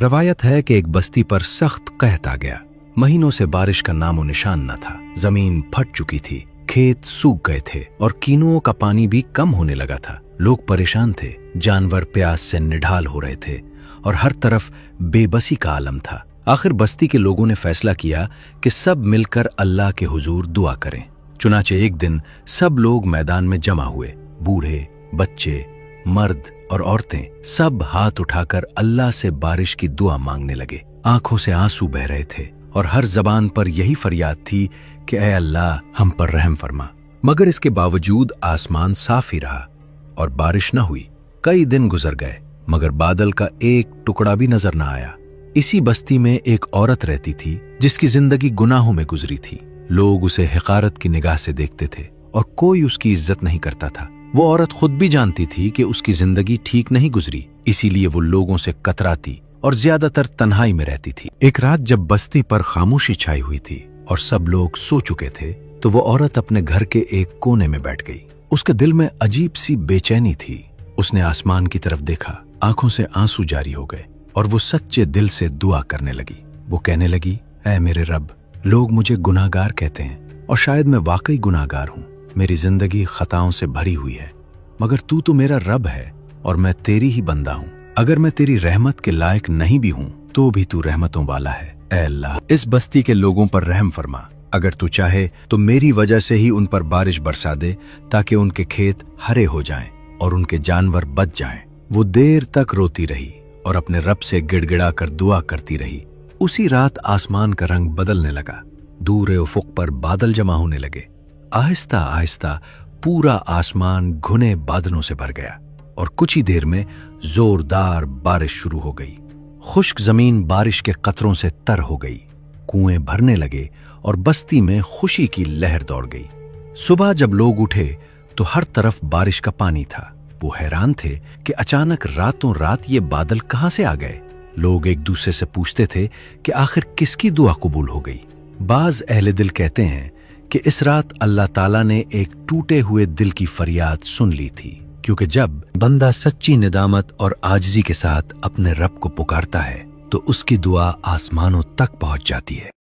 रवायत है कि एक बस्ती पर सख्त कहत आ गया। महीनों से बारिश का नामो निशान न था। जमीन फट चुकी थी, खेत सूख गए थे और कीनुओं का पानी भी कम होने लगा था। लोग परेशान थे, जानवर प्यास से निढाल हो रहे थे और हर तरफ बेबसी का आलम था। आखिर बस्ती के लोगों ने फैसला किया कि सब मिलकर अल्लाह के हुजूर दुआ करें। चुनाचे एक दिन सब लोग मैदान में जमा हुए। बूढ़े, बच्चे, मर्द और औरतें सब हाथ उठाकर अल्लाह से बारिश की दुआ मांगने लगे। आंखों से आंसू बह रहे थे और हर जबान पर यही फरियाद थी कि ऐ अल्लाह हम पर रहम फरमा। मगर इसके बावजूद आसमान साफ ही रहा और बारिश न हुई। कई दिन गुजर गए मगर बादल का एक टुकड़ा भी नजर न आया। इसी बस्ती में एक औरत रहती थी जिसकी जिंदगी गुनाहों में गुजरी थी। लोग उसे हिकारत की निगाह से देखते थे और कोई उसकी इज्जत नहीं करता था। वो औरत खुद भी जानती थी कि उसकी जिंदगी ठीक नहीं गुजरी, इसीलिए वो लोगों से कतराती और ज्यादातर तन्हाई में रहती थी। एक रात जब बस्ती पर खामोशी छाई हुई थी और सब लोग सो चुके थे तो वो औरत अपने घर के एक कोने में बैठ गई। उसके दिल में अजीब सी बेचैनी थी। उसने आसमान की तरफ देखा, आंखों से आंसू जारी हो गए और वो सच्चे दिल से दुआ करने लगी। वो कहने लगी, ऐ मेरे रब, लोग मुझे गुनाहगार कहते हैं और शायद मैं वाकई गुनाहगार हूँ। मेरी जिंदगी खताओं से भरी हुई है, मगर तू तो मेरा रब है और मैं तेरी ही बंदा हूँ। अगर मैं तेरी रहमत के लायक नहीं भी हूँ तो भी तू रहमतों वाला है। ऐ अल्लाह, इस बस्ती के लोगों पर रहम फरमा। अगर तू चाहे तो मेरी वजह से ही उन पर बारिश बरसा दे ताकि उनके खेत हरे हो जाएं और उनके जानवर बच जाएं। वो देर तक रोती रही और अपने रब से गिड़गिड़ा कर दुआ करती रही। उसी रात आसमान का रंग बदलने लगा। दूर उफुक पर बादल जमा होने लगे। आहिस्ता आहिस्ता पूरा आसमान घुने बादलों से भर गया और कुछ ही देर में जोरदार बारिश शुरू हो गई। खुश्क जमीन बारिश के कतरों से तर हो गई। कुएं भरने लगे और बस्ती में खुशी की लहर दौड़ गई। सुबह जब लोग उठे तो हर तरफ बारिश का पानी था। वो हैरान थे कि अचानक रातों रात ये बादल कहां से आ गए। लोग एक दूसरे से पूछते थे कि आखिर किसकी दुआ कबूल हो गई। बाज अहले दिल कहते हैं कि इस रात अल्लाह ताला ने एक टूटे हुए दिल की फरियाद सुन ली थी, क्योंकि जब बंदा सच्ची निदामत और आजिज़ी के साथ अपने रब को पुकारता है तो उसकी दुआ आसमानों तक पहुंच जाती है।